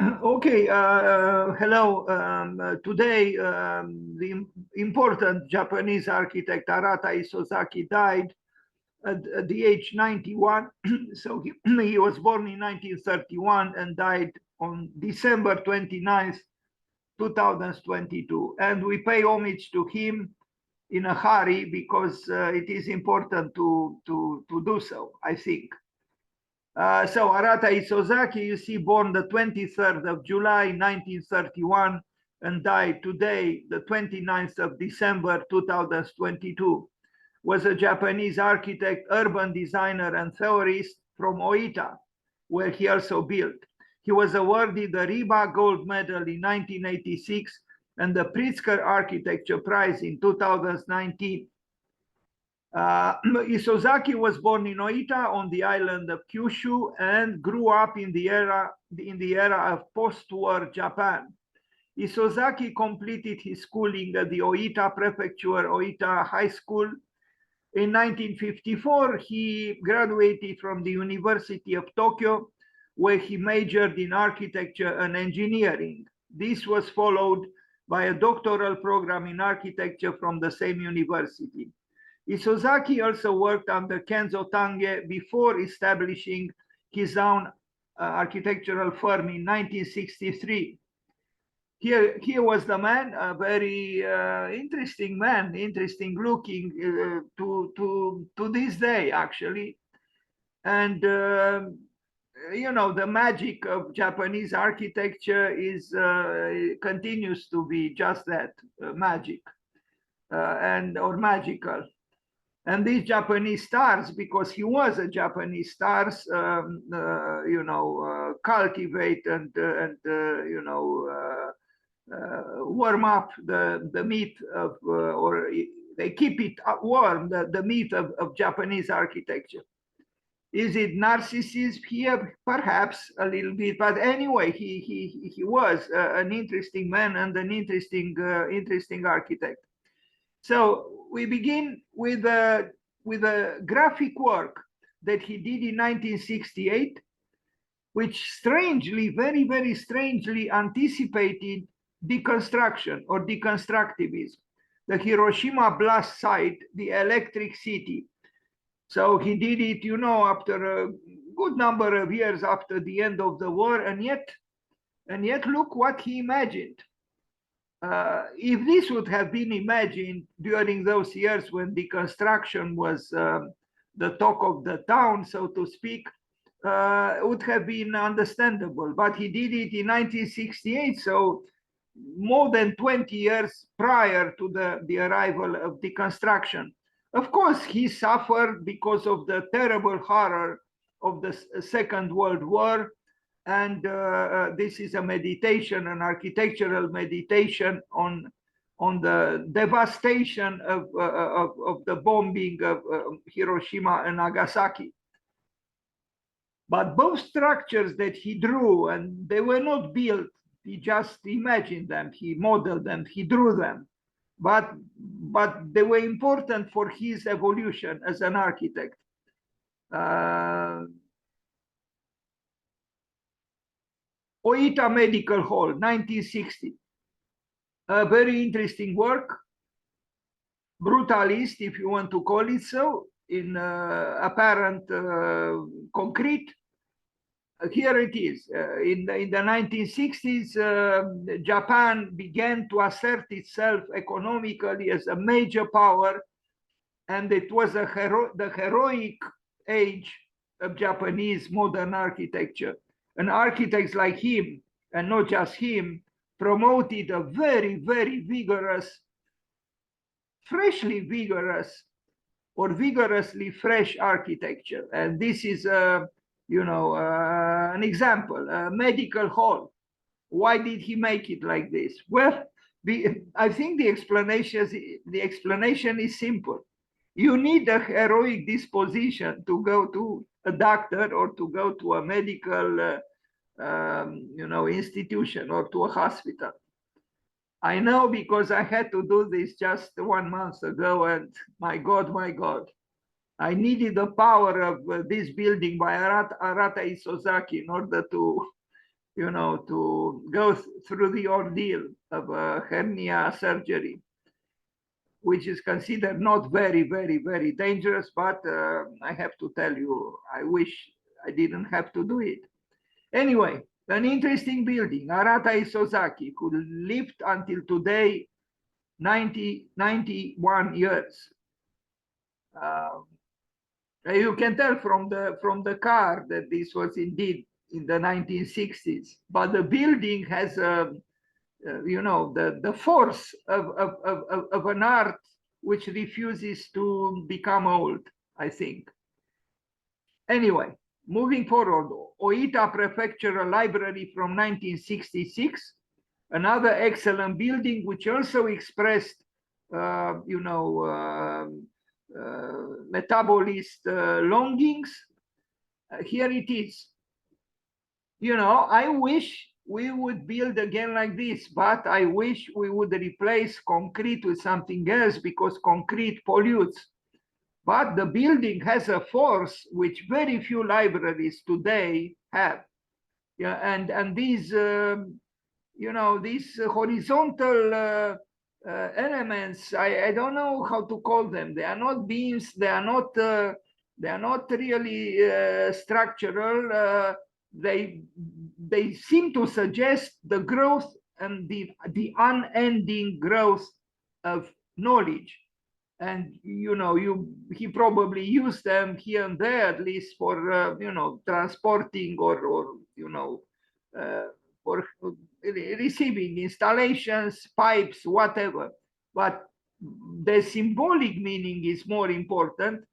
Okay, hello. Today, the important Japanese architect Arata Isozaki died at the age 91. So he was born in 1931 and died on December 29th, 2022. And we pay homage to him in a hurry because it is important to do so, I think. So Arata Isozaki, you see, born the 23rd of July, 1931, and died today, the 29th of December, 2022, was a Japanese architect, urban designer, and theorist from Oita, where he also built. He was awarded the Riba Gold Medal in 1986 and the Pritzker Architecture Prize in 2019. Isozaki was born in Oita on the island of Kyushu and grew up in the era of post-war Japan. Isozaki completed his schooling at the Oita Prefecture Oita High School. In 1954, he graduated from the University of Tokyo, where he majored in architecture and engineering. This was followed by a doctoral program in architecture from the same university. Isozaki also worked under Kenzo Tange before establishing his own architectural firm in 1963. Here was the man, a very interesting man, interesting looking to this day, actually. And, you know, the magic of Japanese architecture is continues to be just that, magic or magical. And these Japanese stars, because he was a Japanese stars, you know, cultivate and you know, warm up the meat of, or they keep it warm, the meat of Japanese architecture. Is it narcissism here? Perhaps a little bit, but anyway, he was an interesting man and an interesting architect. So we begin with a graphic work that he did in 1968, which strangely, very strangely anticipated deconstruction or deconstructivism. The Hiroshima blast site, the electric city. So he did it, you know, after a good number of years after the end of the war, and yet look what he imagined. If this would have been imagined during those years when deconstruction was the talk of the town, so to speak, would have been understandable. But he did it in 1968, so more than 20 years prior to the arrival of deconstruction. Of course, he suffered because of the terrible horror of the Second World War. And this is a meditation, an architectural meditation on the devastation of the bombing of Hiroshima and Nagasaki. But both structures that he drew, and they were not built, he just imagined them, he modeled them, he drew them, but they were important for his evolution as an architect. Oita Medical Hall, 1960. A very interesting work, brutalist, if you want to call it so, in apparent concrete. Here it is. In the 1960s, Japan began to assert itself economically as a major power, and it was the heroic age of Japanese modern architecture. And architects like him, and not just him, promoted a very vigorous, freshly vigorous, or vigorously fresh architecture. And this is, you know, an example, a medical hall. Why did he make it like this? Well, I think the explanation is simple. You need a heroic disposition to go to a doctor or to go to a medical you know, institution or to a hospital. I know because I had to do this just 1 month ago, and my God, I needed the power of this building by Arata Isozaki in order to you know, to go through the ordeal of a hernia surgery, which is considered not very, very, very dangerous. But I have to tell you, I wish I didn't have to do it. Anyway, an interesting building, Arata Isozaki, who lived until today 91 years. You can tell from the car that this was indeed in the 1960s, but the building has you know, the force of an art which refuses to become old, I think. Anyway, moving forward, Oita Prefectural Library from 1966, another excellent building which also expressed, you know, metabolist longings. Here it is. You know, I wish we would build again like this, but I wish we would replace concrete with something else, because concrete pollutes. But the building has a force which very few libraries today have. Yeah, and these, you know, these horizontal elements, I don't know how to call them. They are not beams. They are not really structural. They seem to suggest the growth and the unending growth of knowledge. And you know, he probably used them here and there, at least for you know, transporting or you know, for receiving installations, pipes, whatever. But the symbolic meaning is more important,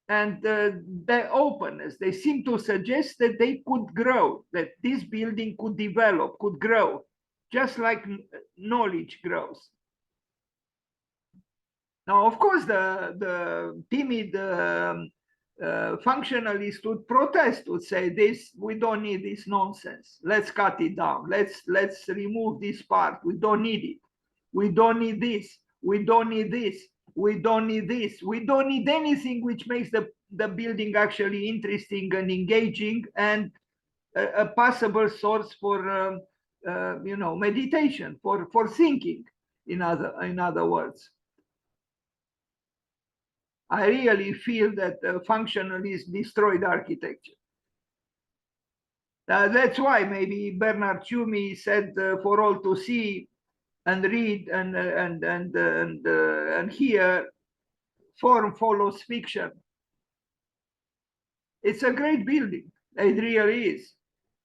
and the openness. They seem to suggest that they could grow, that this building could develop, could grow, just like knowledge grows. Now, of course, the timid functionalists would protest, would say, "This, we don't need this nonsense. Let's cut it down. Let's remove this part. We don't need it. We don't need this. We don't need this. We don't need this. We don't need anything which makes the building actually interesting and engaging, and a possible source for you know, meditation, for thinking. In other words." I really feel that functionalists destroyed architecture. That's why maybe Bernard Tschumi said, for all to see and read and hear, form follows fiction. It's a great building. It really is.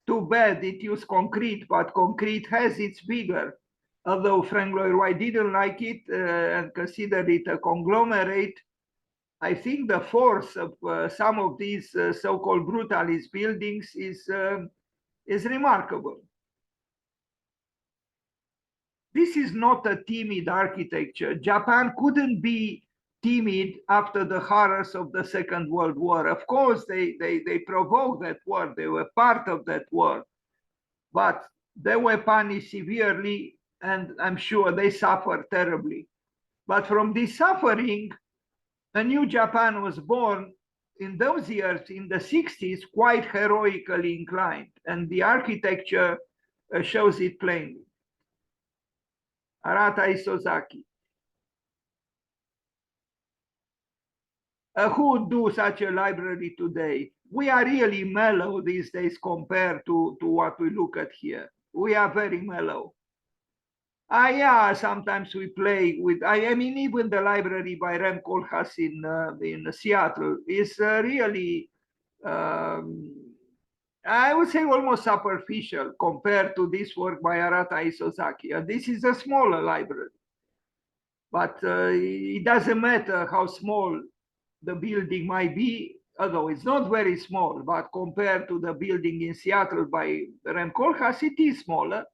Too bad it used concrete, but concrete has its vigor. Although Frank Lloyd Wright didn't like it and considered it a conglomerate, I think the force of some of these so-called brutalist buildings is remarkable. This is not a timid architecture. Japan couldn't be timid after the horrors of the Second World War. Of course, they provoked that war. They were part of that war. But they were punished severely, and I'm sure they suffered terribly. But from this suffering, a new Japan was born in those years, in the 60s, quite heroically inclined. And the architecture shows it plainly. Arata Isozaki. Who would do such a library today? We are really mellow these days compared to what we look at here. We are very mellow. Yeah, sometimes we play with, I mean, even the library by Rem Koolhaas in Seattle is really, I would say, almost superficial compared to this work by Arata Isozaki. This is a smaller library, but it doesn't matter how small the building might be, although it's not very small, but compared to the building in Seattle by Rem Koolhaas, it is smaller.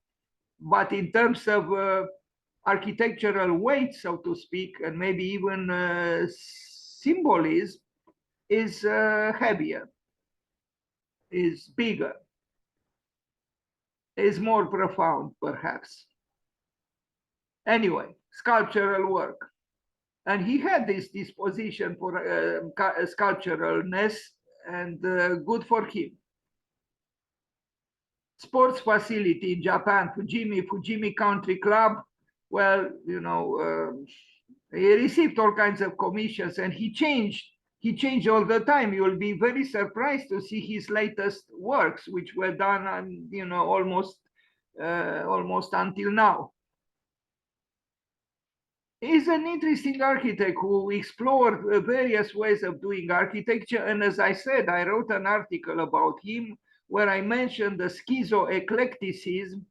But in terms of architectural weight, so to speak, and maybe even symbolism, is heavier, is bigger, is more profound, perhaps. Anyway, sculptural work. And he had this disposition for sculpturalness, and good for him. sports facility in Japan, Fujimi Country Club. Well, you know, he received all kinds of commissions, and he changed. He changed all the time. You will be very surprised to see his latest works, which were done, you know, almost until now. He's an interesting architect who explored various ways of doing architecture. And as I said, I wrote an article about him where I mentioned the schizo-eclecticism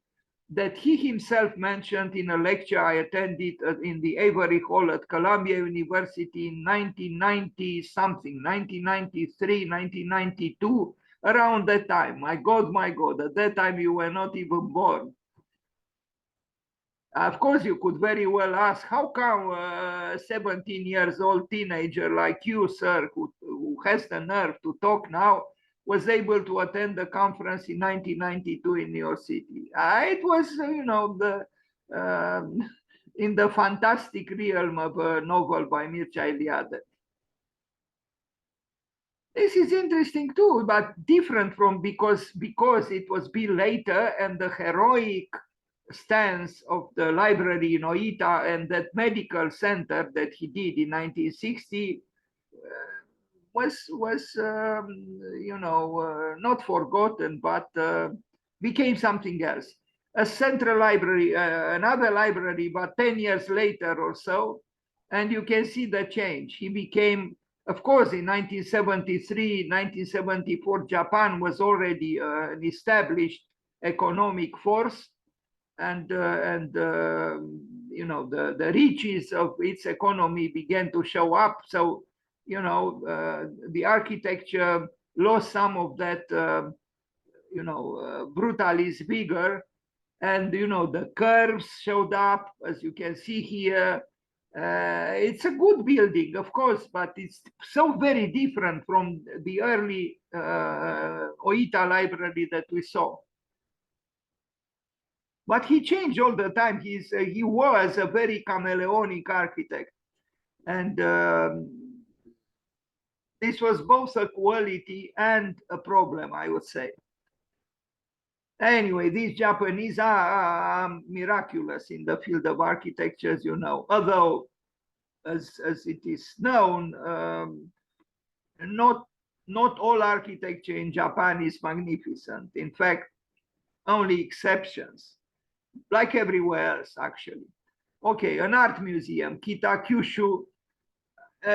that he himself mentioned in a lecture I attended in the Avery Hall at Columbia University in 1990 something, 1993, 1992, around that time. My God, at that time you were not even born. Of course, you could very well ask, how come a 17 years old teenager like you, sir, who has the nerve to talk now, was able to attend the conference in 1992 in New York City? It was, you know, in the fantastic realm of a novel by Mircea Eliade. This is interesting too, but different from because it was built later, and the heroic stance of the library in Oita and that medical center that he did in 1960 was you know, not forgotten, but became something else. A central library, another library, but 10 years later or so, and you can see the change. He became, of course, in 1973, 1974, Japan was already an established economic force, and you know, the riches of its economy began to show up. So, you know, the architecture lost some of that, you know, brutalist vigor, and you know, the curves showed up, as you can see here. It's a good building, of course, but it's so very different from the early Oita library that we saw. But he changed all the time. He was a very chameleonic architect. And this was both a quality and a problem, I would say. Anyway, these Japanese are miraculous in the field of architecture, as you know. Although, as it is known, not all architecture in Japan is magnificent. In fact, only exceptions, like everywhere else, actually. Okay, an art museum, Kitakyushu.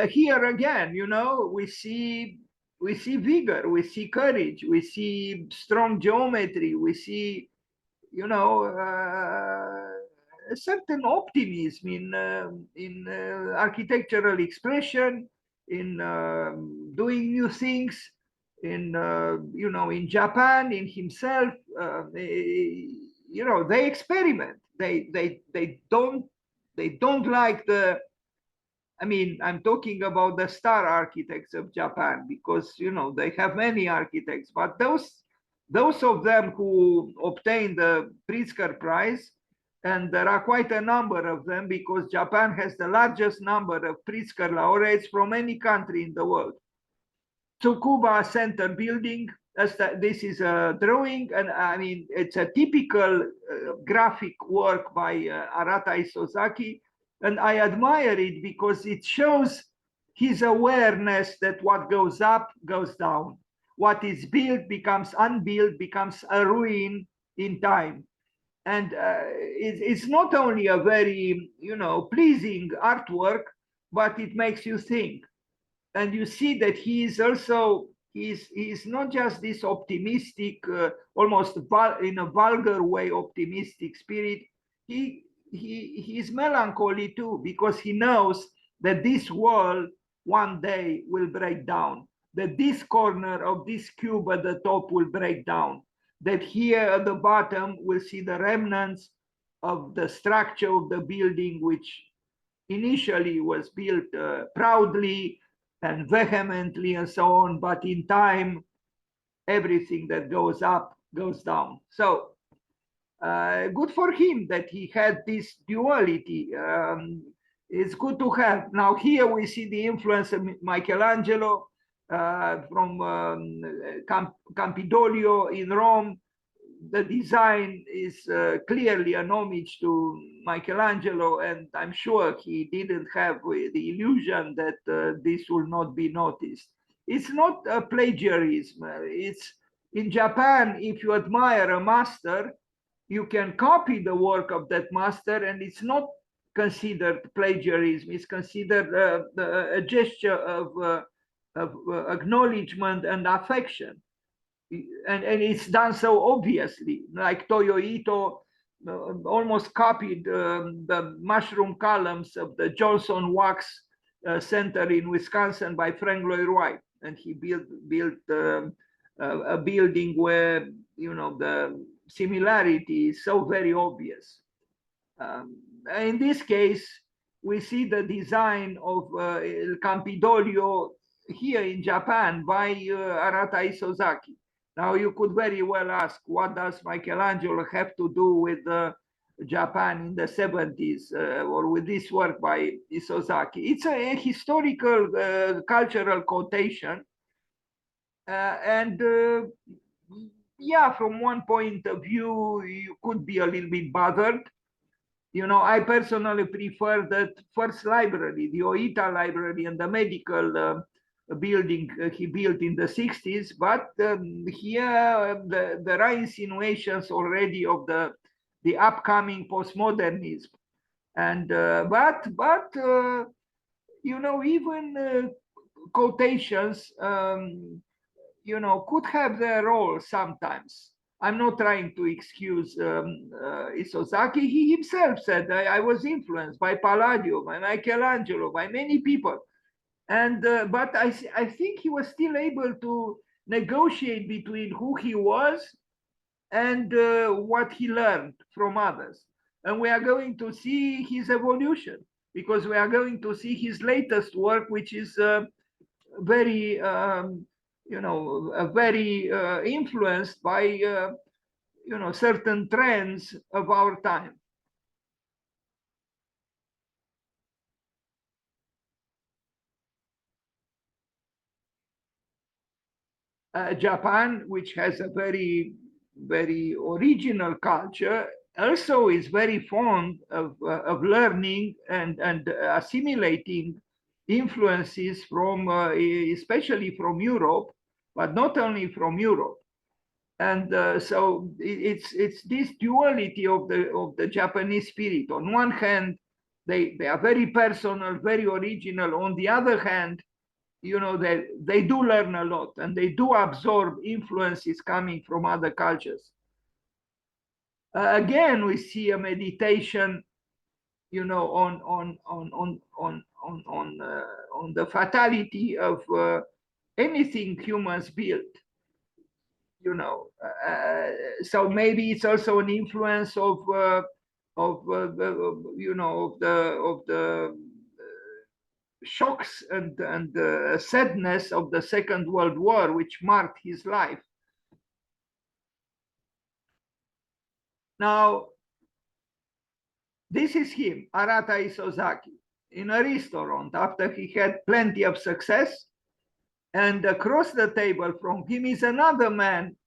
Here again, you know, we see vigor, we see courage, we see strong geometry, we see, you know, a certain optimism in architectural expression, in doing new things, in you know, in Japan, in himself. You know, they experiment. They don't like the. I mean, I'm talking about the star architects of Japan, because you know, they have many architects, but those of them who obtained the Pritzker Prize, and there are quite a number of them, because Japan has the largest number of Pritzker laureates from any country in the world. Tsukuba Center building, this is a drawing, and I mean, it's a typical graphic work by Arata Isozaki, and I admire it because it shows his awareness that what goes up goes down. What is built becomes unbuilt, becomes a ruin in time. And it's not only a very, you know, pleasing artwork, but it makes you think. And you see that he is also, he's not just this optimistic, almost in a vulgar way, optimistic spirit. He's melancholy too, because he knows that this world one day will break down, that this corner of this cube at the top will break down, that here at the bottom we'll see the remnants of the structure of the building, which initially was built proudly and vehemently and so on, but in time, everything that goes up goes down. So good for him that he had this duality. It's good to have. Now here we see the influence of Michelangelo from Campidoglio in Rome. the design is clearly an homage to Michelangelo, and I'm sure he didn't have the illusion that this will not be noticed. It's not a plagiarism. It's in Japan, if you admire a master, you can copy the work of that master, and it's not considered plagiarism. It's considered a gesture of acknowledgement and affection. And it's done so obviously, like Toyo Ito almost copied the mushroom columns of the Johnson Wax Center in Wisconsin by Frank Lloyd Wright, and he built a building where the similarity is so very obvious. In this case, we see the design of El Campidoglio here in Japan by Arata Isozaki. Now, you could very well ask, what does Michelangelo have to do with Japan in the 70s or with this work by Isozaki? It's a historical, cultural quotation. Yeah, from one point of view, you could be a little bit bothered. I personally prefer that first library, the Oita library and the medical building he built in the 60s, but here there are insinuations already of the upcoming postmodernism. And even quotations could have their role sometimes. I'm not trying to excuse Isozaki. He himself said, I was influenced by Palladio, by Michelangelo, by many people. And but I think he was still able to negotiate between who he was and what he learned from others. And we are going to see his evolution, because we are going to see his latest work, which is very very influenced by certain trends of our time. Japan, which has a very, very original culture, also is very fond of learning and assimilating influences from, especially from Europe, but not only from Europe. And so it's this duality of the Japanese spirit. On one hand, they are very personal, very original. On the other hand, they do learn a lot, and they do absorb influences coming from other cultures. Again, we see a meditation, on the fatality of anything humans build. So maybe it's also an influence of the shocks and sadness of the Second World War, which marked his life. Now, this is him, Arata Isozaki, in a restaurant after he had plenty of success. And across the table from him is another man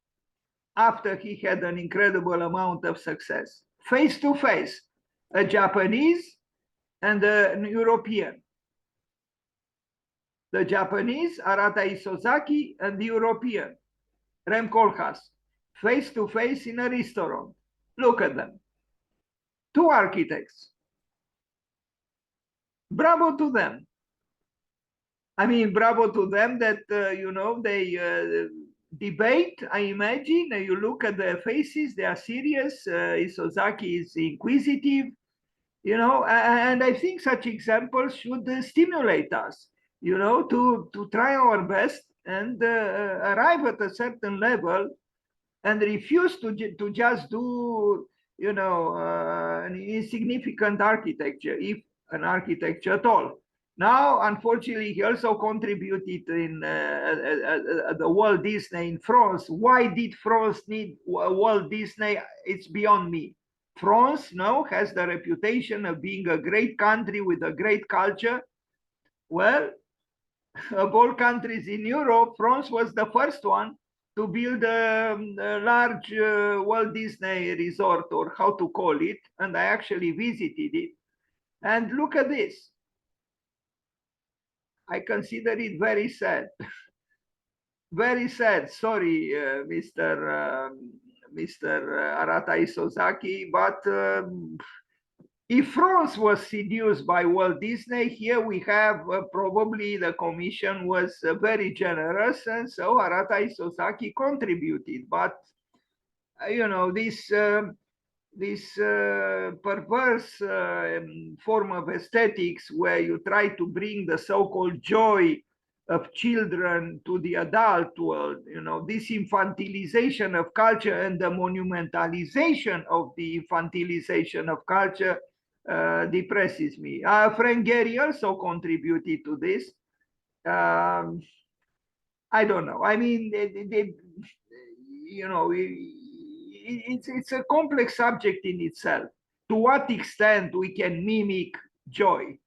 after he had an incredible amount of success. Face to face, a Japanese and an European. The Japanese, Arata Isozaki, and the European, Rem Koolhaas, face to face in a restaurant. Look at them. Two architects. Bravo to them. I mean, bravo to them that, they debate, I imagine. You look at their faces, they are serious. Isozaki is inquisitive, and I think such examples should stimulate us, to try our best and arrive at a certain level and refuse to just do, an insignificant architecture, if an architecture at all. Now, unfortunately, he also contributed in the Walt Disney in France. Why did France need Walt Disney? It's beyond me. France now has the reputation of being a great country with a great culture. Well, of all countries in Europe, France was the first one to build a large Walt Disney resort, or how to call it, and I actually visited it. And look at this. I consider it very sad. Very sad. Sorry, Mr. Arata Isozaki, but if France was seduced by Walt Disney, here we have probably the commission was very generous, and so Arata Isozaki contributed. But you know, this perverse form of aesthetics where you try to bring the so-called joy of children to the adult world, you know, this infantilization of culture and the monumentalization of the infantilization of culture depresses me. Frank Gehry also contributed to this. I don't know. I mean, you know, it's a complex subject in itself. To what extent we can mimic joy,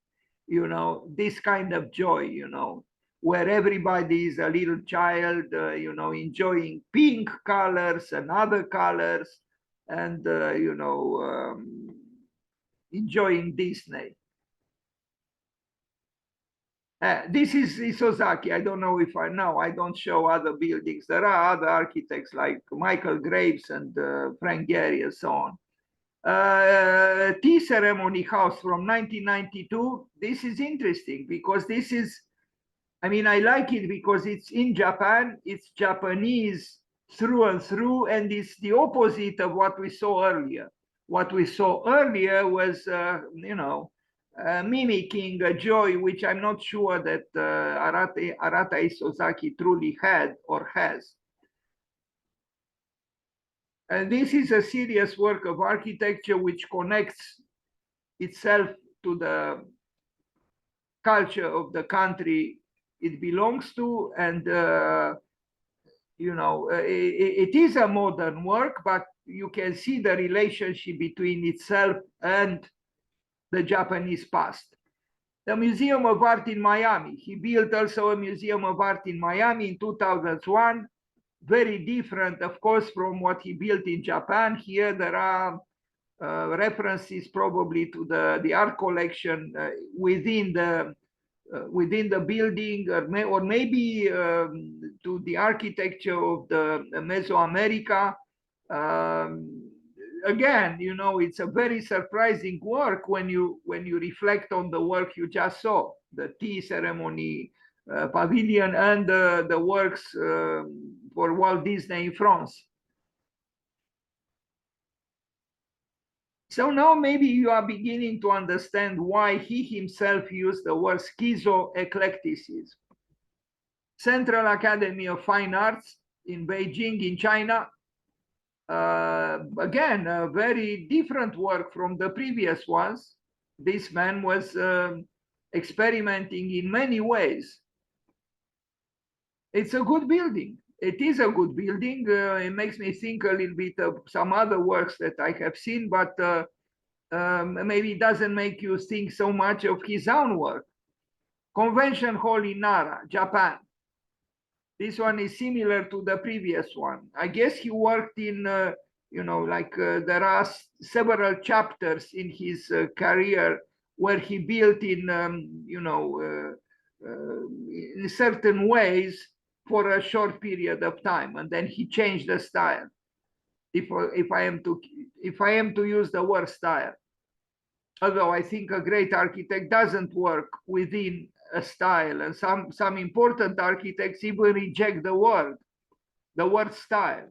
you know, this kind of joy, you know, where everybody is a little child, you know, enjoying pink colors and other colors, and, you know, enjoying Disney. This is Isozaki. I don't know if I don't show other buildings. There are other architects like Michael Graves and Frank Gehry and so on. Tea ceremony house from 1992. This is interesting because this is, I mean, I like it because it's in Japan. It's Japanese through and through, and it's the opposite of what we saw earlier. What we saw earlier was, you know, mimicking a joy which I'm not sure that Arata Isozaki truly had or has. And this is a serious work of architecture which connects itself to the culture of the country it belongs to. And, you know, it is a modern work, but you can see the relationship between itself and the Japanese past. The Museum of Art in Miami. He built also a Museum of Art in Miami in 2001. Very different, of course, from what he built in Japan. Here there are references probably to the art collection within the building, or maybe to the architecture of the Mesoamerica. Again, you know, it's a very surprising work when you reflect on the work you just saw, the tea ceremony pavilion and the works for Walt Disney in France. So now maybe you are beginning to understand why he himself used the word schizoeclecticism. Central Academy of Fine Arts in Beijing, in China. Again, a very different work from the previous ones. This man was experimenting in many ways. It's a good building. It is a good building. It makes me think a little bit of some other works that I have seen, but maybe it doesn't make you think so much of his own work. Convention Hall in Nara, Japan. This one is similar to the previous one. I guess he worked in, you know, like there are several chapters in his career where he built in, you know, in certain ways for a short period of time, and then he changed the style. If I am to use the word style, although I think a great architect doesn't work within a style, and some important architects even reject the word style.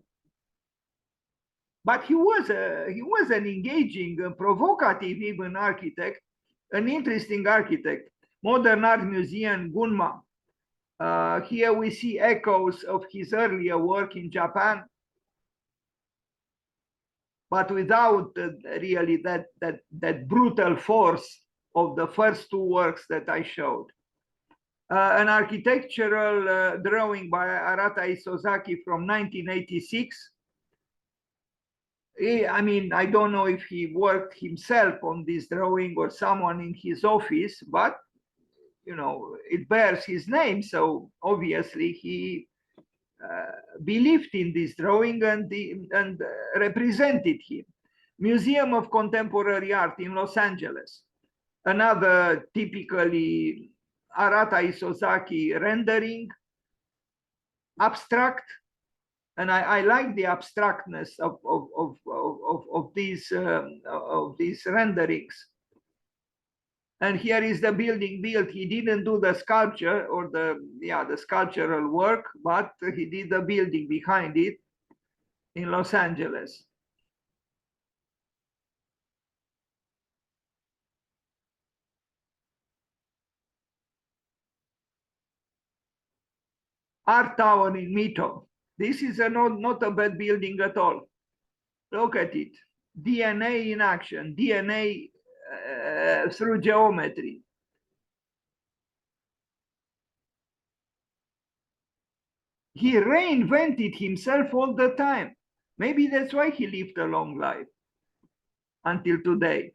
But he was an engaging, provocative even architect, an interesting architect. Modern Art Museum, Gunma. Here we see echoes of his earlier work in Japan, but without really that brutal force of the first two works that I showed. An architectural drawing by Arata Isozaki from 1986. I mean, I don't know if he worked himself on this drawing or someone in his office, but you know, it bears his name, so obviously he believed in this drawing and represented him. Museum of Contemporary Art in Los Angeles. Another typically Arata Isozaki rendering, abstract, and I like the abstractness of these renderings. And here is the building built. He didn't do the sculpture or the sculptural work, but he did the building behind it in Los Angeles. Art Tower in Mito. This is not a bad building at all. Look at it. DNA in action, DNA through geometry. He reinvented himself all the time. Maybe that's why he lived a long life until today.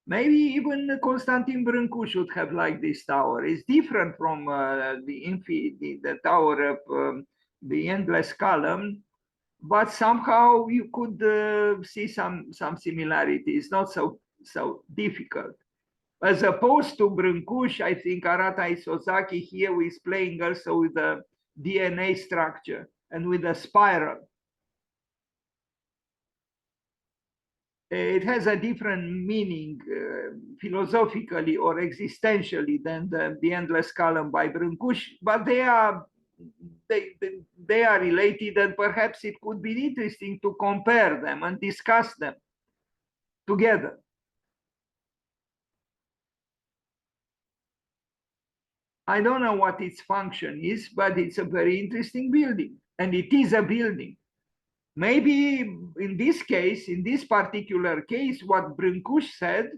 Maybe even Constantin Brâncu should have liked this tower. It's different from the tower of the endless column, but somehow you could see some similarities, not so difficult. As opposed to Brâncu, I think Arata Isozaki here is playing also with the DNA structure and with the spiral. It has a different meaning philosophically or existentially than the endless column by Brâncu, but they are related, and perhaps it could be interesting to compare them and discuss them together. I don't know what its function is, but it's a very interesting building, and it is a building. Maybe in this case, in this particular case, what Brâncu said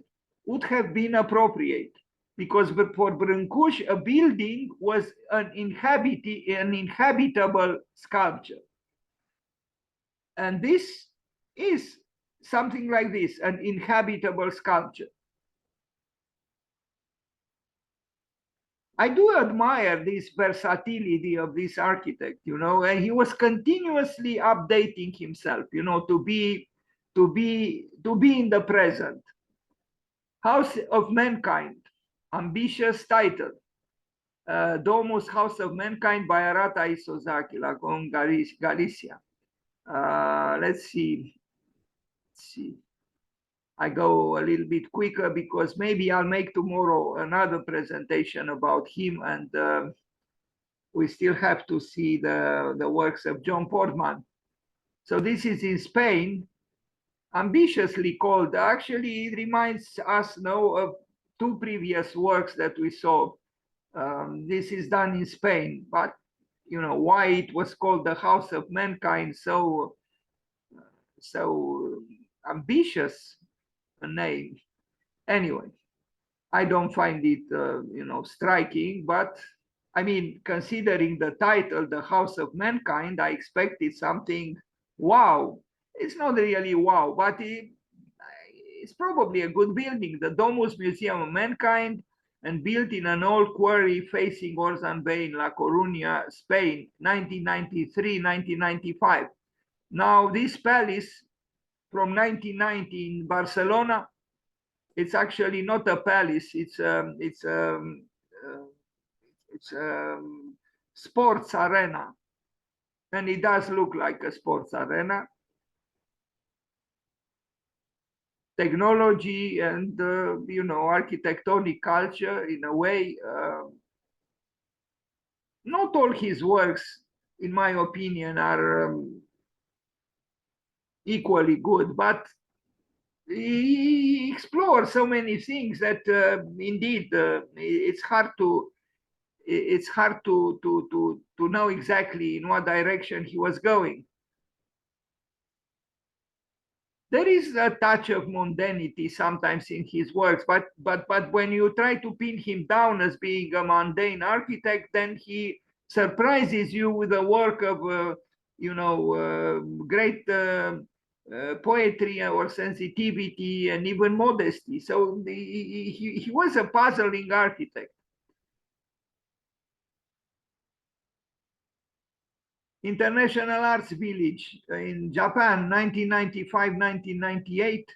would have been appropriate, because for Brâncu, a building was an inhabitable sculpture. And this is something like this, an inhabitable sculpture. I do admire this versatility of this architect, and he was continuously updating himself, to be in the present. House of Mankind, ambitious title. Domus House of Mankind by Arata Isozaki, Lagon, Galicia. Let's see. I go a little bit quicker because maybe I'll make tomorrow another presentation about him, and we still have to see the works of John Portman. So this is in Spain, ambitiously called. Actually, it reminds us now of two previous works that we saw. This is done in Spain, but why it was called the House of Mankind, so ambitious a name. Anyway, I don't find it striking, but I mean, considering the title, The House of Mankind, I expected something wow. It's not really wow, but it's probably a good building. The Domus Museum of Mankind, and built in an old quarry facing Orzan Bay in La Coruña, Spain, 1993-1995. Now, this palace from 1990 in Barcelona, it's actually not a palace. It's a sports arena, and it does look like a sports arena. Technology and architectonic culture, in a way. Not all his works, in my opinion, are equally good, but he explores so many things that indeed it's hard to know exactly in what direction he was going. There is a touch of mundanity sometimes in his works, but when you try to pin him down as being a mundane architect, then he surprises you with a work of great poetry or sensitivity and even modesty. So he was a puzzling architect. International Arts Village in Japan, 1995, 1998.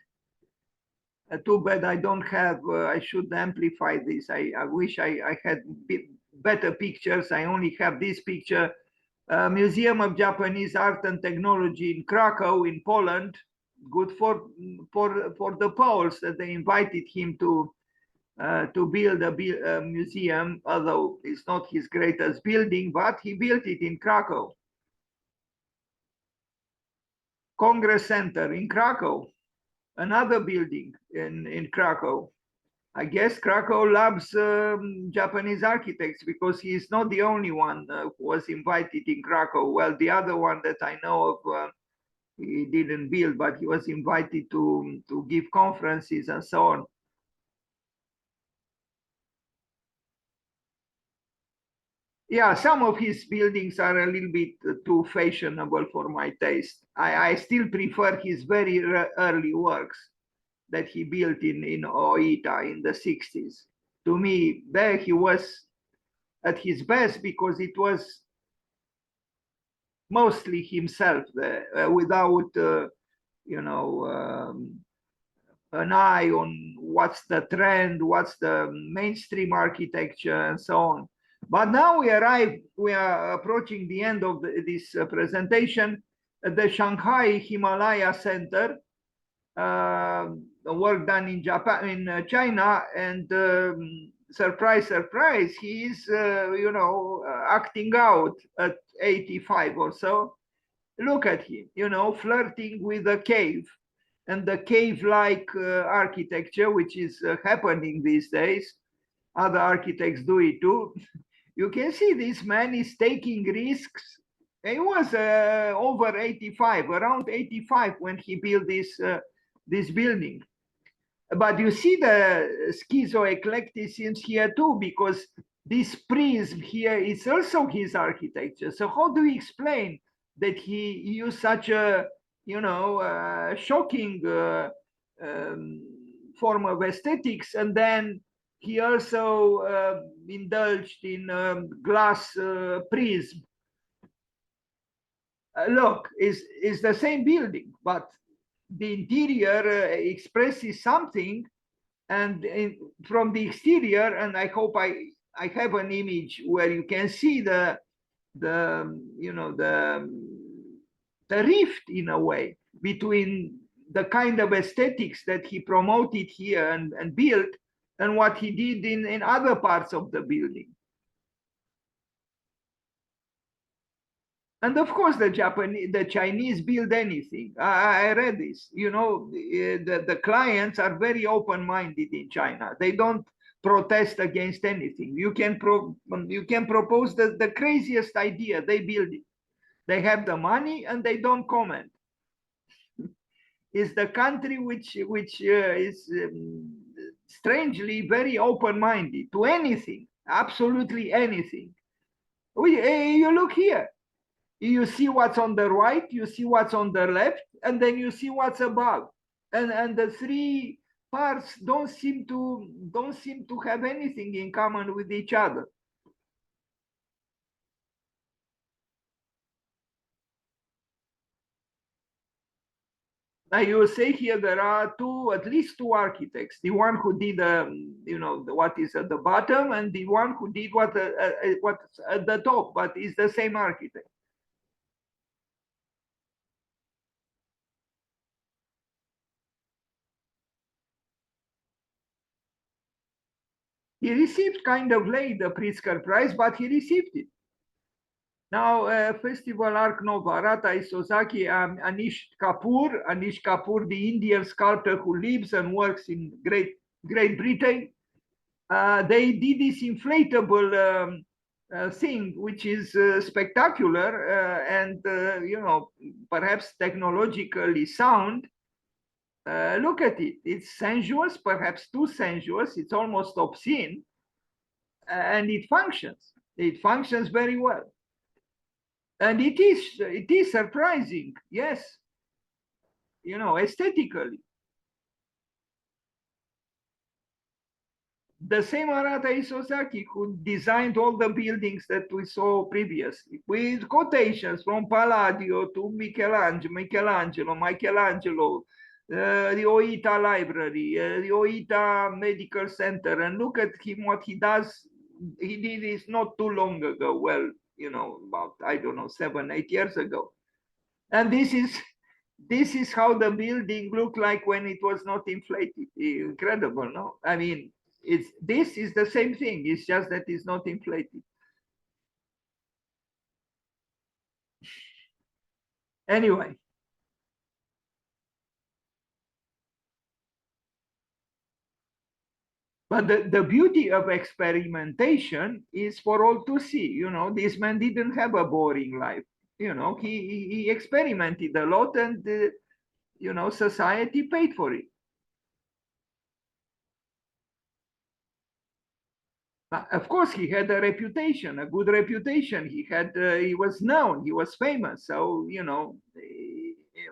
Too bad I don't have, I should amplify this. I wish I had better pictures. I only have this picture. Museum of Japanese Art and Technology in Krakow in Poland. Good for the Poles that they invited him to build a museum, although it's not his greatest building, but he built it in Krakow. Congress Center in Krakow, another building in Krakow. I guess Krakow loves Japanese architects because he is not the only one who was invited in Krakow. Well, the other one that I know of, he didn't build, but he was invited to give conferences and so on. Yeah, some of his buildings are a little bit too fashionable for my taste. I still prefer his very early works that he built in Oita in the 60s. To me, there he was at his best because it was mostly himself there, without, an eye on what's the trend, what's the mainstream architecture, and so on. But now we are approaching the end of this presentation at the Shanghai Himalaya Center, work done in Japan, in China, and surprise, surprise, he is, acting out at 85 or so. Look at him, flirting with a cave and the cave-like architecture, which is happening these days. Other architects do it too. You can see this man is taking risks. He was over 85, around 85 when he built this building. But you see the schizoeclecticism here too, because this prism here is also his architecture. So how do we explain that he used such a, shocking form of aesthetics, and then he also indulged in glass prism? Look, is the same building, but the interior expresses something, and from the exterior, and I hope I have an image where you can see the rift in a way between the kind of aesthetics that he promoted here and built and what he did in other parts of the building. And of course, the Chinese build anything. I read this. The clients are very open-minded in China. They don't protest against anything. You can propose the craziest idea. They build it. They have the money and they don't comment. It's the country which is strangely very open-minded to anything, absolutely anything. You look here. You see what's on the right, you see what's on the left, and then you see what's above. And the three parts don't seem to have anything in common with each other. Now you say here there are at least two architects. The one who did, what is at the bottom, and the one who did what's at the top, but it's the same architect. He received kind of late the Pritzker Prize, but he received it. Now, Festival Arc Nova, Arata, Isozaki, Anish Kapoor, the Indian sculptor who lives and works in Great Britain. They did this inflatable thing, which is spectacular and, perhaps technologically sound. Look at it. It's sensuous, perhaps too sensuous. It's almost obscene. And it functions. It functions very well. And it is surprising, yes, aesthetically. the same Arata Isozaki who designed all the buildings that we saw previously, with quotations from Palladio to Michelangelo, the Oita Library, the Oita Medical Center, and look at him, what he does. He did this not too long ago. Well, about, I don't know, 7, 8 years ago. And this is how the building looked like when it was not inflated. Incredible, no? I mean, this is the same thing. It's just that it's not inflated. Anyway. But the beauty of experimentation is for all to see. This man didn't have a boring life. He experimented a lot, and society paid for it. Of course, he had a reputation, a good reputation. He was known, he was famous. So,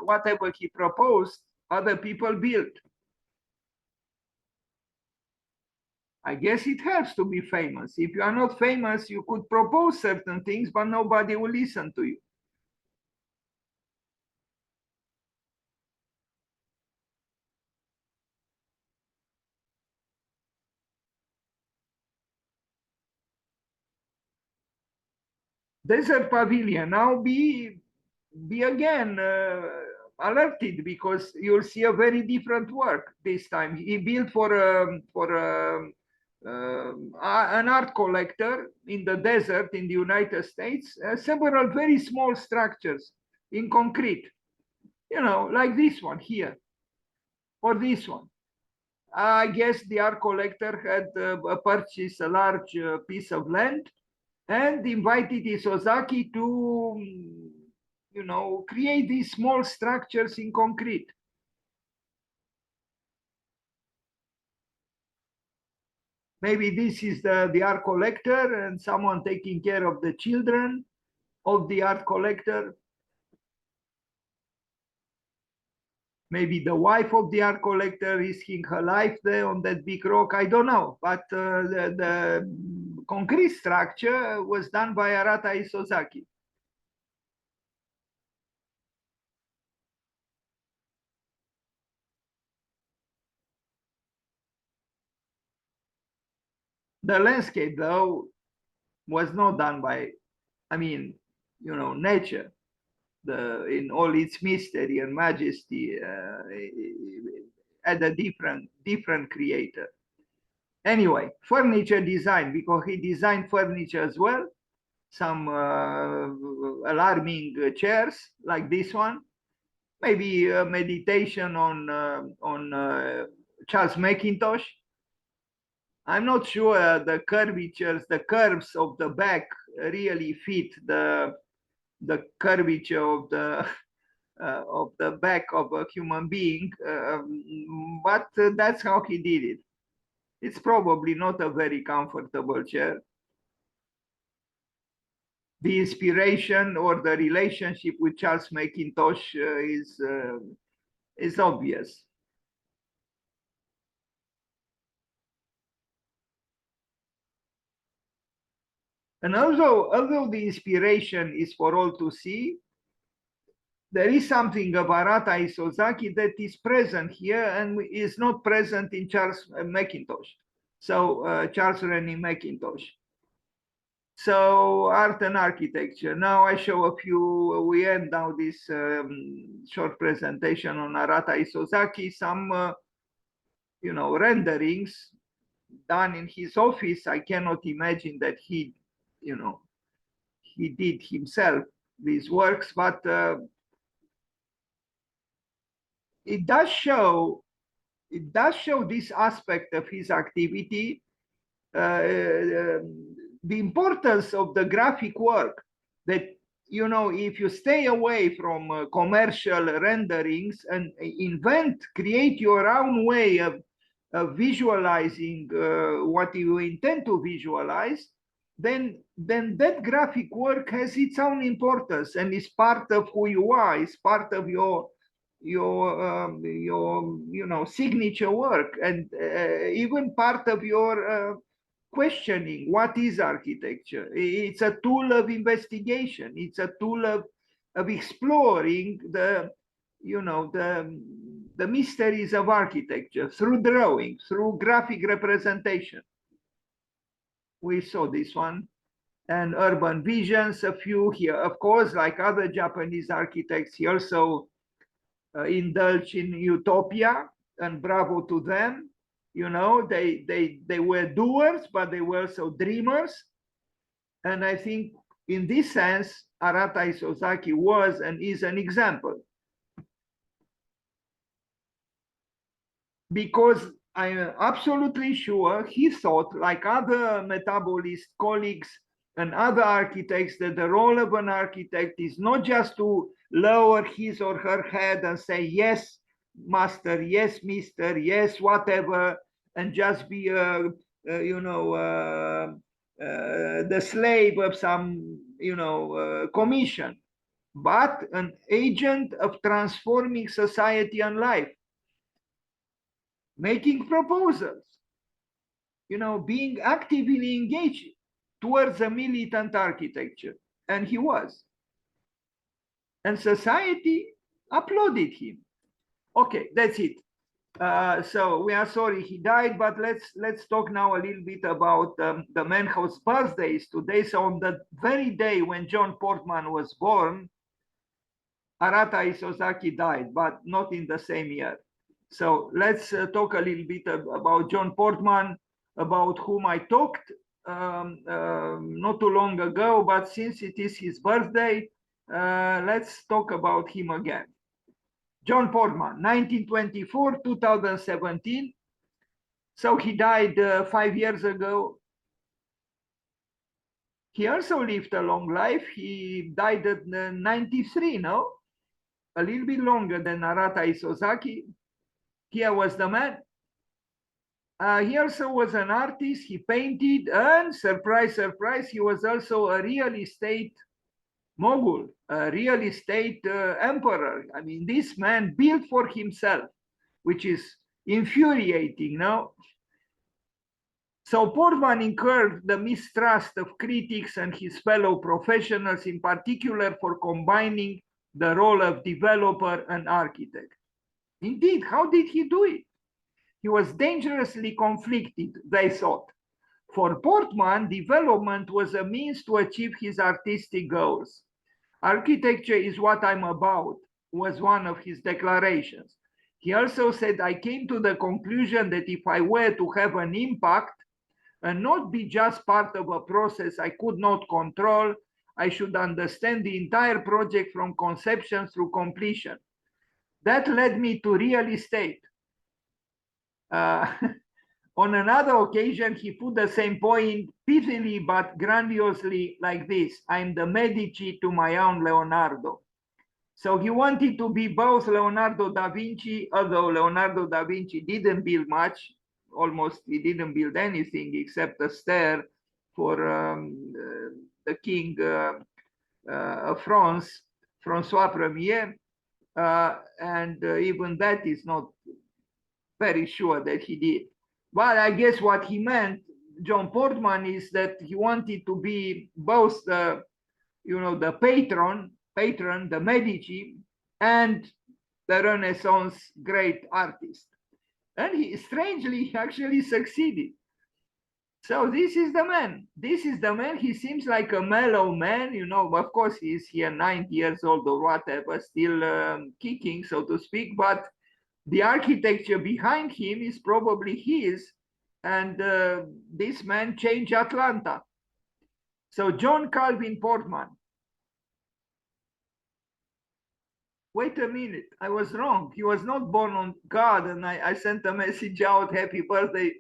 whatever he proposed, other people built. I guess it helps to be famous. If you are not famous, you could propose certain things, but nobody will listen to you. Desert Pavilion. Now be again alerted, because you'll see a very different work this time. He built for an art collector in the desert in the United States several very small structures in concrete, like this one here, or this one. I guess the art collector had purchased a large piece of land and invited Isozaki to, create these small structures in concrete. Maybe this is the art collector and someone taking care of the children of the art collector. Maybe the wife of the art collector risking her life there on that big rock. I don't know. But the concrete structure was done by Arata Isozaki. The landscape, though, was not done by, nature. In all its mystery and majesty, had a different creator. Anyway, furniture design, because he designed furniture as well. Some alarming chairs like this one. Maybe a meditation on Charles Mackintosh. I'm not sure the curves of the back really fit the curvature of the back of a human being, but that's how he did it. It's probably not a very comfortable chair. The inspiration or the relationship with Charles Mackintosh is obvious. And although the inspiration is for all to see, there is something of Arata Isozaki that is present here and is not present in Charles Mackintosh. So Charles Rennie Mackintosh. So art and architecture. Now I show a few, we end now this short presentation on Arata Isozaki, some, renderings done in his office. I cannot imagine that he did himself these works, but it does show this aspect of his activity, the importance of the graphic work, that if you stay away from commercial renderings and create your own way of visualizing what you intend to visualize, then that graphic work has its own importance and is part of who you are, is part of your signature work, and even part of your questioning what is architecture. It's a tool of investigation. It's a tool of exploring the mysteries of architecture through drawing, through graphic representation. We saw this one. And urban visions, a few here. Of course, like other Japanese architects, he also indulged in utopia, and bravo to them. They were doers, but they were also dreamers. And I think in this sense, Arata Isozaki was and is an example. Because I am absolutely sure he thought, like other metabolist colleagues and other architects, that the role of an architect is not just to lower his or her head and say, yes, master, yes, mister, yes, whatever, and just be the slave of some, commission, but an agent of transforming society and life, making proposals, being actively engaged towards a militant architecture. And he was. And society applauded him. Okay, that's it. So we are sorry he died, but let's talk now a little bit about the man whose birthday is today. So on the very day when John Portman was born, Arata Isozaki died, but not in the same year. So let's talk a little bit about John Portman, about whom I talked not too long ago, but since it is his birthday, let's talk about him again. John Portman, 1924, 2017. So he died 5 years ago. He also lived a long life. He died at 93, no? A little bit longer than Arata Isozaki. Here was the man. He also was an artist. He painted, and surprise, surprise, he was also a real estate mogul, a real estate emperor. I mean, this man built for himself, which is infuriating, no? So Portman incurred the mistrust of critics and his fellow professionals, in particular for combining the role of developer and architect. Indeed, how did he do it? He was dangerously conflicted, they thought. For Portman, development was a means to achieve his artistic goals. Architecture is what I'm about, was one of his declarations. He also said, I came to the conclusion that if I were to have an impact and not be just part of a process I could not control, I should understand the entire project from conception through completion. That led me to real estate. On another occasion, he put the same point pithily but grandiosely like this: I'm the Medici to my own Leonardo. So he wanted to be both Leonardo da Vinci, although Leonardo da Vinci didn't build much. Almost he didn't build anything except a stair for the king of France, Francois Premier. And even that is not very sure that he did. But I guess what he meant, John Portman, is that he wanted to be both the, the patron, the Medici, and the Renaissance great artist. And he strangely actually succeeded. So this is the man. This is the man. He seems like a mellow man, of course he's here 90 years old or whatever, still kicking, so to speak, but the architecture behind him is probably his, and this man changed Atlanta. So John Calvin Portman. Wait a minute, I was wrong. He was not born on God, and I sent a message out, happy birthday,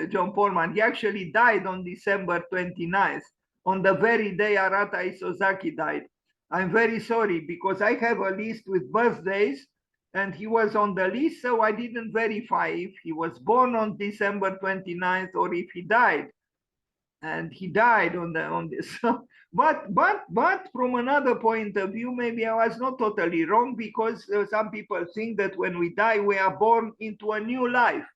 John Portman. He actually died on December 29th, on the very day Arata Isozaki died. I'm very sorry, because I have a list with birthdays, and he was on the list, so I didn't verify if he was born on December 29th or if he died. and he died on this. But from another point of view, maybe I was not totally wrong, because some people think that when we die, we are born into a new life.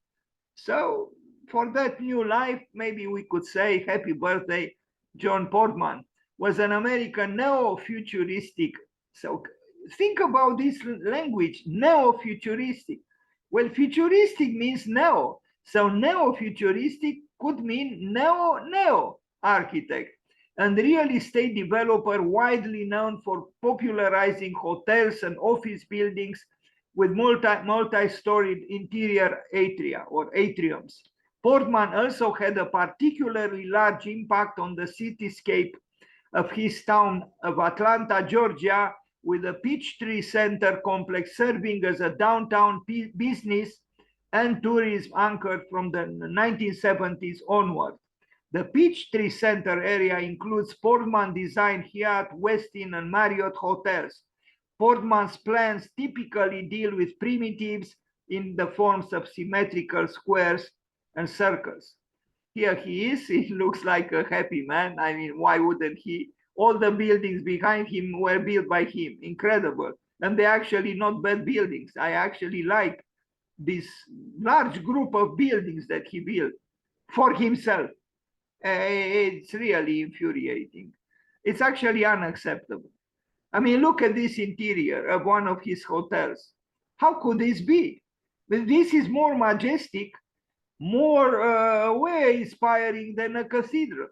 So for that new life, maybe we could say happy birthday, John Portman was an American neo-futuristic. So think about this language, neo-futuristic. Well, futuristic means neo. So neo-futuristic could mean neo architect and real estate developer widely known for popularizing hotels and office buildings with multi-storied interior atria or atriums. Portman also had a particularly large impact on the cityscape of his town of Atlanta, Georgia, with a Peachtree Center complex serving as a downtown business and tourism anchor from the 1970s onward. The Peachtree Center area includes Portman-designed Hyatt, Westin, and Marriott hotels. Portman's plans typically deal with primitives in the forms of symmetrical squares and circles. Here he is. He looks like a happy man. I mean, why wouldn't he? All the buildings behind him were built by him. Incredible. And they're actually not bad buildings. I actually like this large group of buildings that he built for himself. It's really infuriating. It's actually unacceptable. I mean, look at this interior of one of his hotels. How could this be? This is more majestic, more way inspiring than a cathedral.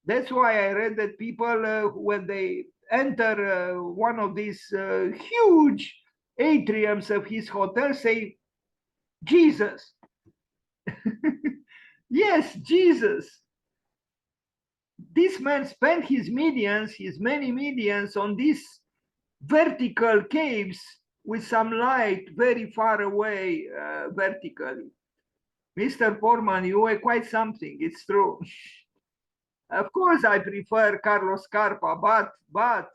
That's why I read that people, when they enter one of these huge atriums of his hotel, say, Jesus. Yes, Jesus. This man spent his millions, his many millions, on these vertical caves with some light very far away vertically. Mr. Portman, you were quite something, it's true. Of course, I prefer Carlos Scarpa, but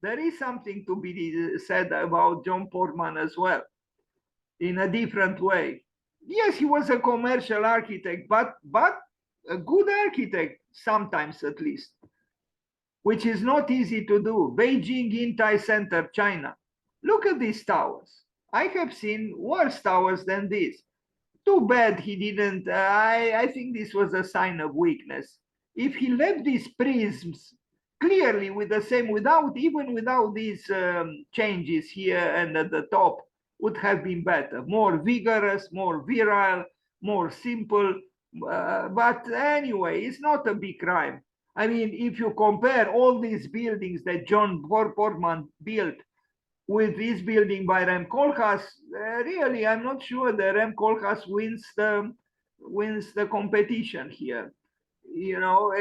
there is something to be said about John Portman as well, in a different way. Yes, he was a commercial architect, but a good architect, sometimes at least, which is not easy to do. Beijing Yintai Center, China. Look at these towers. I have seen worse towers than this. Too bad he didn't. I think this was a sign of weakness. If he left these prisms clearly with the same, even without these changes here and at the top, would have been better. More vigorous, more virile, more simple. But anyway, it's not a big crime. I mean, if you compare all these buildings that John Portman built with this building by Rem Koolhaas, really, I'm not sure that Rem Koolhaas wins the competition here. You know,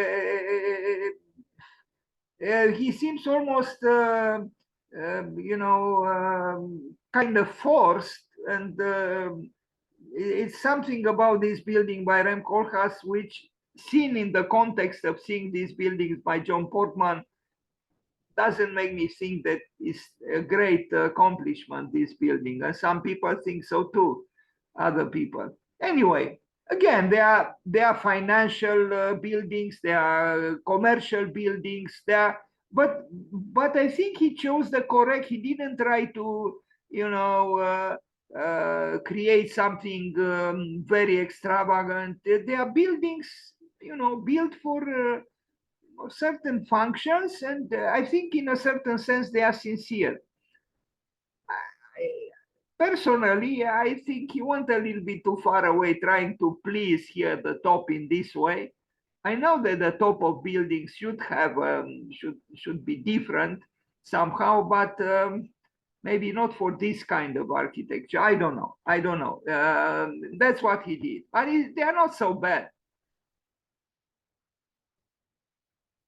he seems almost, you know, kind of forced, and it's something about this building by Rem Koolhaas, which, seen in the context of seeing these buildings by John Portman, doesn't make me think that it's a great accomplishment, this building. And some people think so too, other people. Anyway, again, they are financial buildings, they are commercial buildings, but I think he chose the correct, he didn't try to, you know, create something very extravagant. They are buildings, you know, built for certain functions, and I think in a certain sense they are sincere. Personally, I think he went a little bit too far away trying to please here at the top in this way. I know that the top of buildings should have should be different somehow, but maybe not for this kind of architecture. I don't know. That's what he did, but they are not so bad.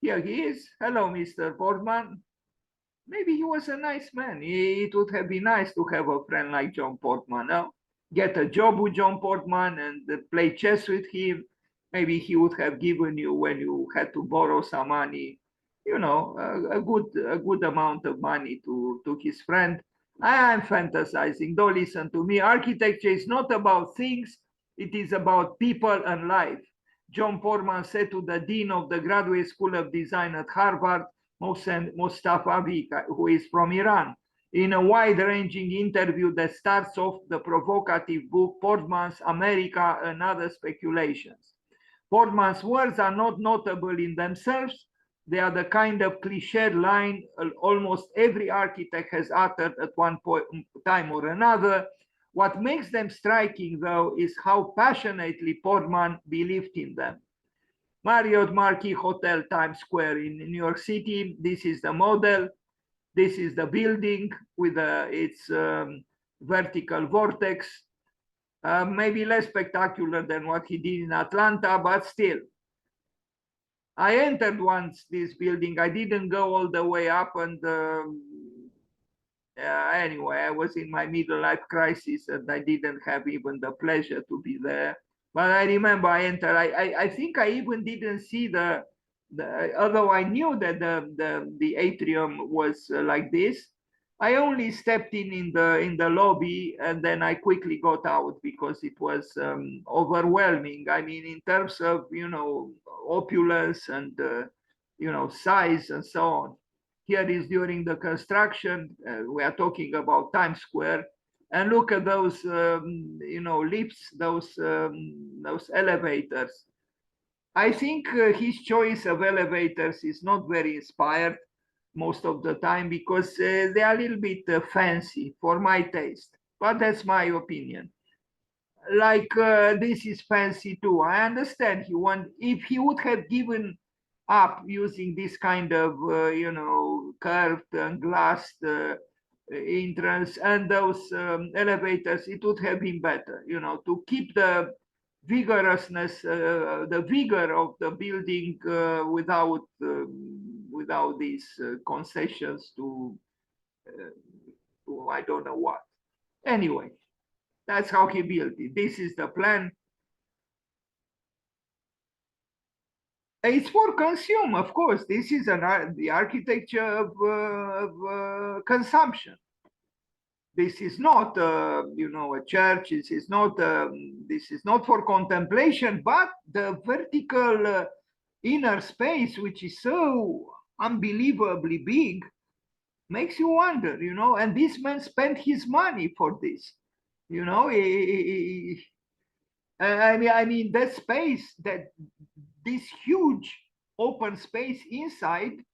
Here he is. Hello, Mr. Portman. Maybe he was a nice man. It would have been nice to have a friend like John Portman. No? Get a job with John Portman and play chess with him. Maybe he would have given you, when you had to borrow some money, you know, a good amount of money to his friend. I am fantasizing. Don't listen to me. Architecture is not about things. It is about people and life. John Portman said to the dean of the Graduate School of Design at Harvard, Mustafa Vika, who is from Iran, in a wide-ranging interview that starts off the provocative book, Portman's America and Other Speculations. Portman's words are not notable in themselves. They are the kind of cliched line almost every architect has uttered at one time or another. What makes them striking, though, is how passionately Portman believed in them. Marriott Marquis Hotel, Times Square in New York City. This is the model. This is the building with its vertical vortex. Maybe less spectacular than what he did in Atlanta, but still. I entered once this building. I didn't go all the way up, and anyway, I was in my middle life crisis, and I didn't have even the pleasure to be there. But I remember I entered. I think I even didn't see although I knew that the atrium was like this. I only stepped in the lobby, and then I quickly got out because it was overwhelming. I mean, in terms of opulence and size and so on. Here is during the construction. We are talking about Times Square, and look at those lifts, those elevators. I think his choice of elevators is not very inspired most of the time because they are a little bit fancy for my taste, but that's my opinion. Like this is fancy too. I understand if he would have given up using this kind of curved and glassed entrance and those elevators, it would have been better, to keep the vigorousness, the vigor of the building without these concessions to I don't know what. Anyway, that's how he built it. This is the plan. It's for consume, of course. This is the architecture of consumption. This is not, a church. This is not for contemplation, but the vertical inner space, which is so unbelievably big, makes you wonder, and this man spent his money for this, I mean, that space, this huge open space inside,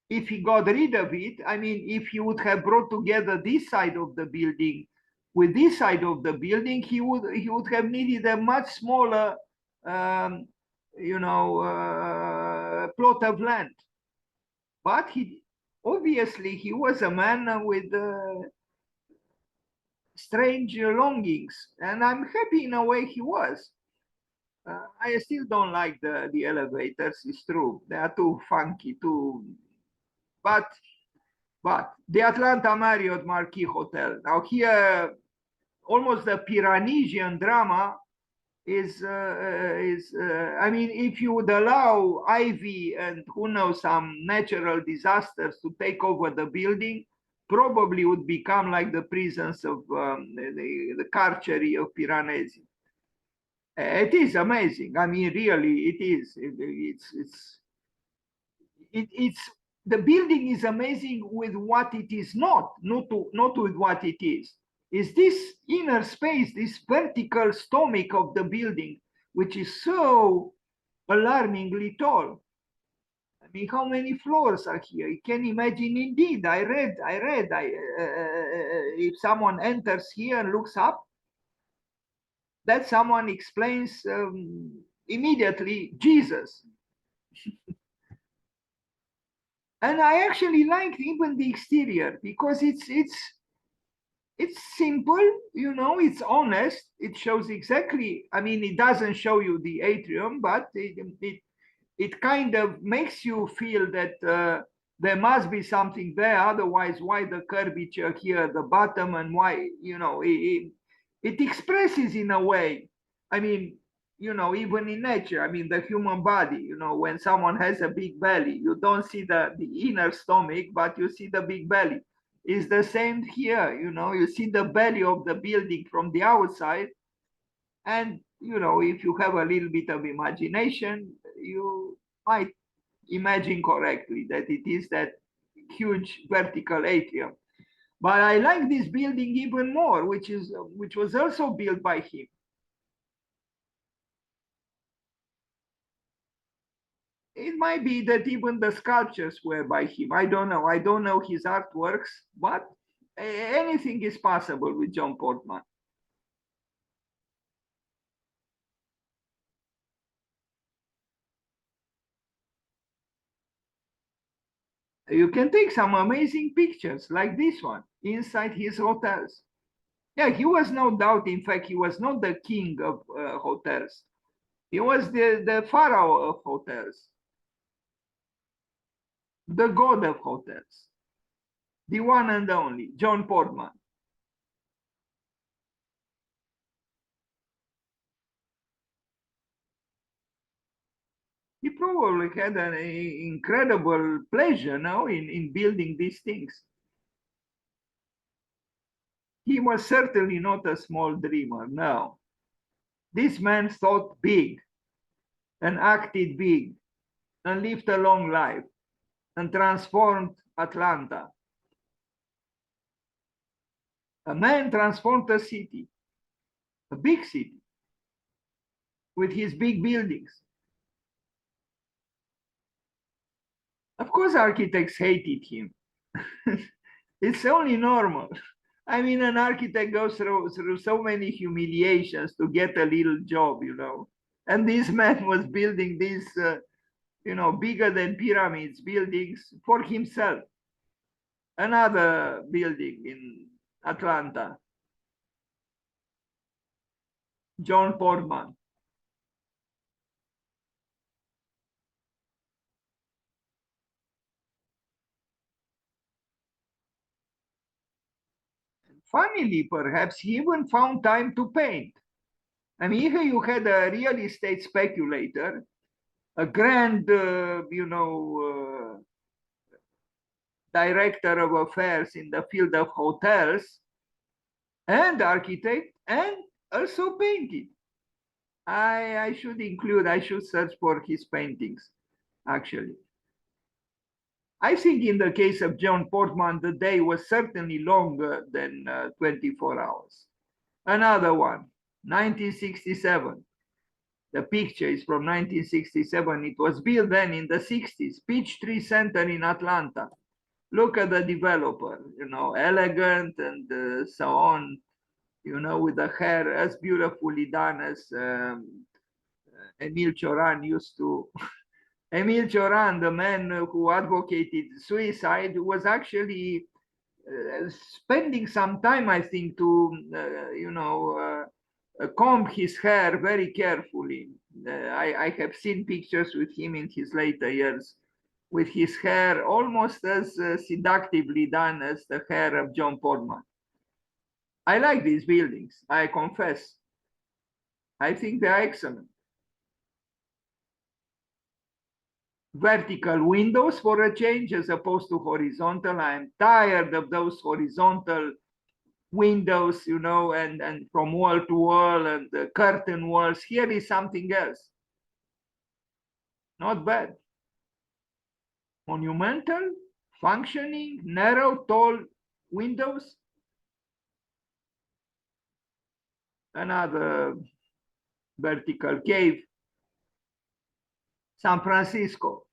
if he got rid of it, I mean, if he would have brought together this side of the building with this side of the building, he would have needed a much smaller, plot of land. But obviously he was a man with strange longings, and I'm happy in a way he was. I still don't like the elevators. It's true, they are too funky, but the Atlanta Marriott Marquis Hotel. Now here, almost the Piranesian drama is I mean, if you would allow ivy and who knows some natural disasters to take over the building, probably would become like the prisons of the carcery of Piranesi. It is amazing. I mean, really, it is. It's the building is amazing with what it is not with what it is. Is this inner space, this vertical stomach of the building, which is so alarmingly tall. I mean, how many floors are here? You can imagine. Indeed, I read. If someone enters here and looks up, that someone explains immediately Jesus. And I actually liked even the exterior because it's simple, it's honest. It shows exactly, I mean, it doesn't show you the atrium, but it kind of makes you feel that there must be something there. Otherwise, why the curvature here at the bottom, and why, it expresses in a way. I mean, even in nature, I mean, the human body, when someone has a big belly, you don't see the inner stomach, but you see the big belly. It's the same here, you see the belly of the building from the outside, and you know, if you have a little bit of imagination, you might imagine correctly that it is that huge vertical atrium. But I like this building even more, which was also built by him. It might be that even the sculptures were by him. I don't know. I don't know his artworks, but anything is possible with John Portman. You can take some amazing pictures like this one inside his hotels. Yeah, he was no doubt, in fact, he was not the king of hotels. He was the pharaoh of hotels, the god of hotels, the one and only, John Portman. He probably had an incredible pleasure now in building these things. He was certainly not a small dreamer, no. This man thought big and acted big and lived a long life and transformed Atlanta. A man transformed a city, a big city, with his big buildings. Of course, architects hated him. It's only normal. I mean, an architect goes through so many humiliations to get a little job, you know. And this man was building these, you know, bigger than pyramids buildings for himself. Another building in Atlanta, John Portman. Funnily, perhaps, he even found time to paint. I mean, here you had a real estate speculator, a grand, director of affairs in the field of hotels, and architect, and also painted. I should include, I should search for his paintings, actually. I think in the case of John Portman, the day was certainly longer than 24 hours. Another one, 1967. The picture is from 1967. It was built then in the 60s, Peachtree Center in Atlanta. Look at the developer, you know, elegant and so on, you know, with the hair as beautifully done as Emile Choran used to. Emile Choran, the man who advocated suicide, was actually spending some time, I think, to, comb his hair very carefully. I have seen pictures with him in his later years, with his hair almost as seductively done as the hair of John Portman. I like these buildings, I confess. I think they are excellent. Vertical windows for a change as opposed to horizontal. I'm tired of those horizontal windows, you know, and from wall to wall and the curtain walls. Here is something else. Not bad. Monumental, functioning, narrow, tall windows. Another vertical cave. San Francisco.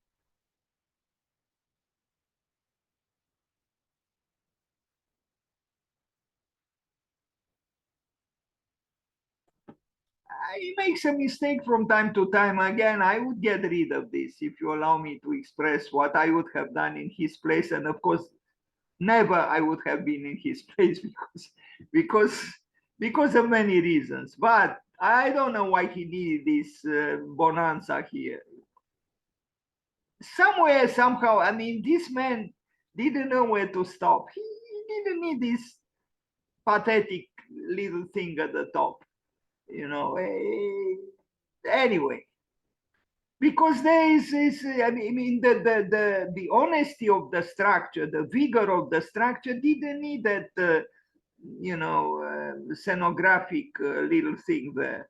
He makes a mistake from time to time. Again, I would get rid of this if you allow me to express what I would have done in his place. And of course, never I would have been in his place because because of many reasons. But I don't know why he needed this bonanza here. Somewhere, somehow, I mean, this man didn't know where to stop. He didn't need this pathetic little thing at the top, you know. Anyway, because there is I mean, the honesty of the structure, the vigor of the structure didn't need that, scenographic little thing there.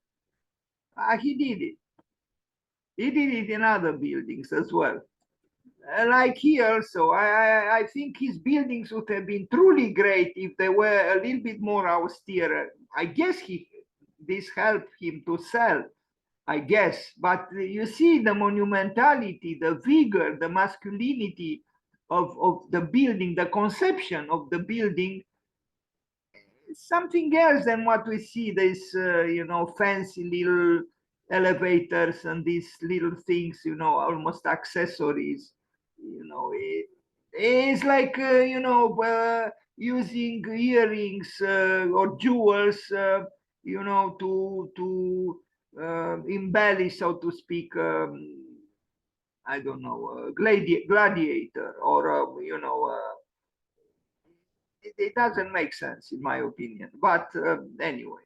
He did it. He did it in other buildings as well. Like here, so I think his buildings would have been truly great if they were a little bit more austere. I guess this helped him to sell, I guess. But you see the monumentality, the vigor, the masculinity of the building, the conception of the building, something else than what we see. These, fancy little elevators and these little things, almost accessories. It's like, using earrings or jewels, to embellish, so to speak. I don't know, gladiator, or it doesn't make sense in my opinion. But anyway,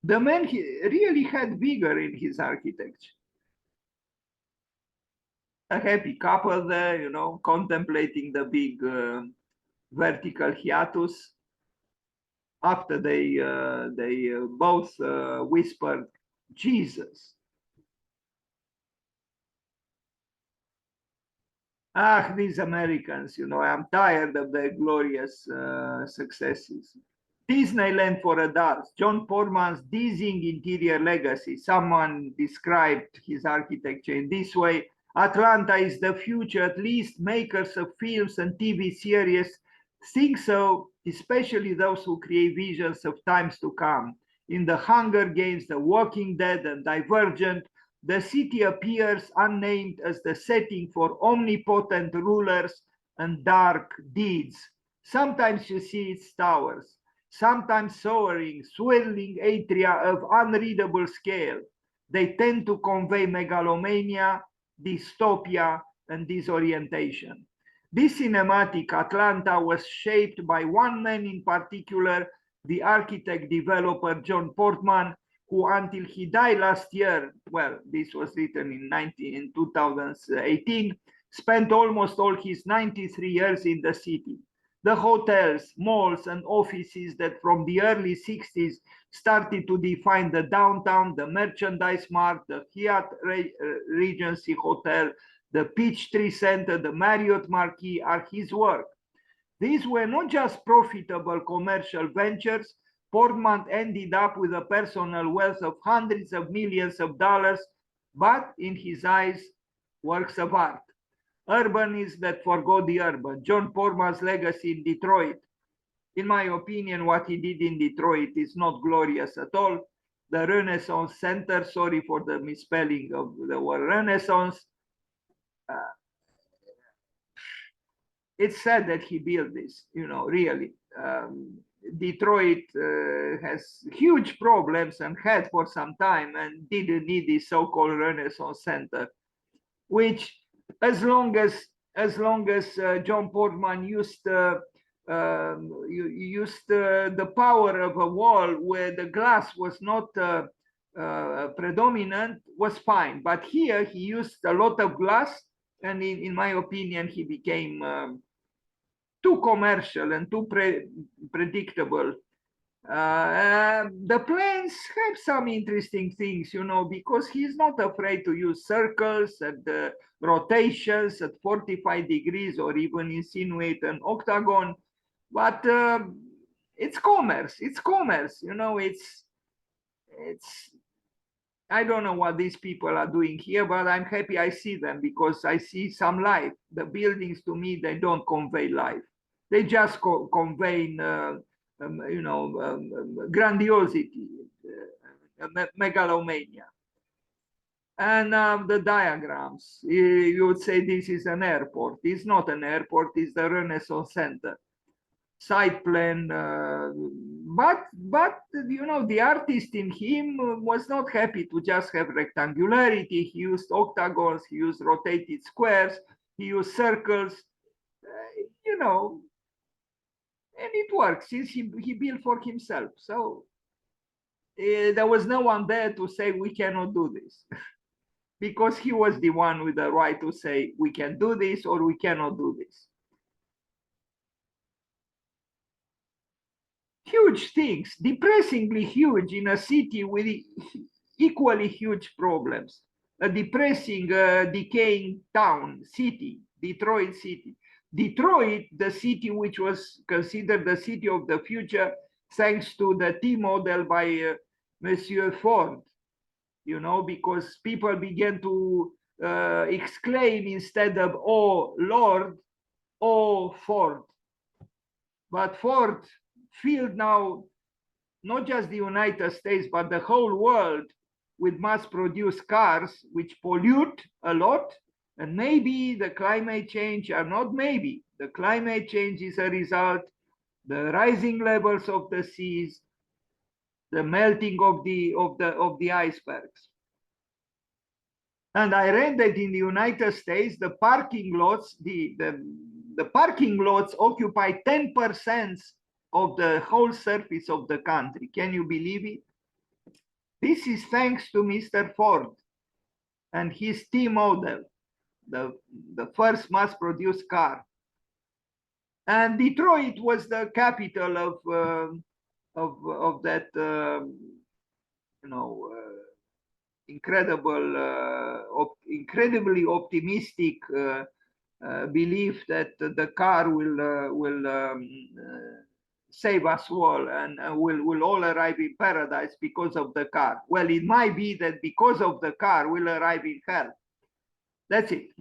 the man really had vigor in his architecture. A happy couple there, contemplating the big vertical hiatus. After they both whispered, Jesus. Ah, these Americans, I'm tired of their glorious successes. Disneyland for adults, John Portman's dizzying interior legacy. Someone described his architecture in this way. Atlanta is the future, at least makers of films and TV series think so, especially those who create visions of times to come. In The Hunger Games, The Walking Dead, and Divergent, the city appears unnamed as the setting for omnipotent rulers and dark deeds. Sometimes you see its towers, sometimes soaring, swirling atria of unreadable scale. They tend to convey megalomania, dystopia, and disorientation. This cinematic Atlanta was shaped by one man in particular, the architect developer John Portman, who until he died last year, well, this was written in 2018, spent almost all his 93 years in the city. The hotels, malls, and offices that from the early 60s started to define the downtown, the Merchandise Mart, the Hyatt Regency Hotel, the Peachtree Center, the Marriott Marquis are his work. These were not just profitable commercial ventures. Portman ended up with a personal wealth of hundreds of millions of dollars, but in his eyes, works of art. Urbanists that forgot the urban. John Portman's legacy in Detroit. In my opinion, what he did in Detroit is not glorious at all. The Renaissance Center, sorry for the misspelling of the word Renaissance. It's sad that he built this, really. Detroit has huge problems and had for some time and didn't need this so-called Renaissance Center, which as long as John Portman used the power of a wall where the glass was not predominant, was fine. But here he used a lot of glass, and in my opinion, he became too commercial and too predictable. The plans have some interesting things, because he's not afraid to use circles and rotations at 45 degrees or even insinuate an octagon. But it's commerce. It's commerce. It's. I don't know what these people are doing here, but I'm happy I see them because I see some life. The buildings, to me, they don't convey life. They just convey, grandiosity, megalomania. And the diagrams, you would say this is an airport. It's not an airport, it's the Renaissance Center. Side plan, but the artist in him was not happy to just have rectangularity. He used octagons, he used rotated squares, he used circles, and it works since he built for himself. So there was no one there to say we cannot do this because he was the one with the right to say we can do this or we cannot do this. huge things, depressingly huge in a city with equally huge problems. A depressing, decaying town, city, Detroit city. Detroit, the city which was considered the city of the future, thanks to the T model by Monsieur Ford, you know, because people began to exclaim instead of, oh, Lord, oh, Ford. But Ford filled now not just the United States, but the whole world with mass-produced cars, which pollute a lot. And maybe the climate change, or not maybe, the climate change is a result, the rising levels of the seas, the melting of the icebergs. And I read that in the United States, the parking lots, the parking lots occupy 10% of the whole surface of the country. Can you believe it? This is thanks to Mr. Ford and his T model, the first mass-produced car. And Detroit was the capital of that, you know, incredibly optimistic belief that the car will save us all and we'll all arrive in paradise because of the car. Well, it might be that because of the car we'll arrive in hell. That's it.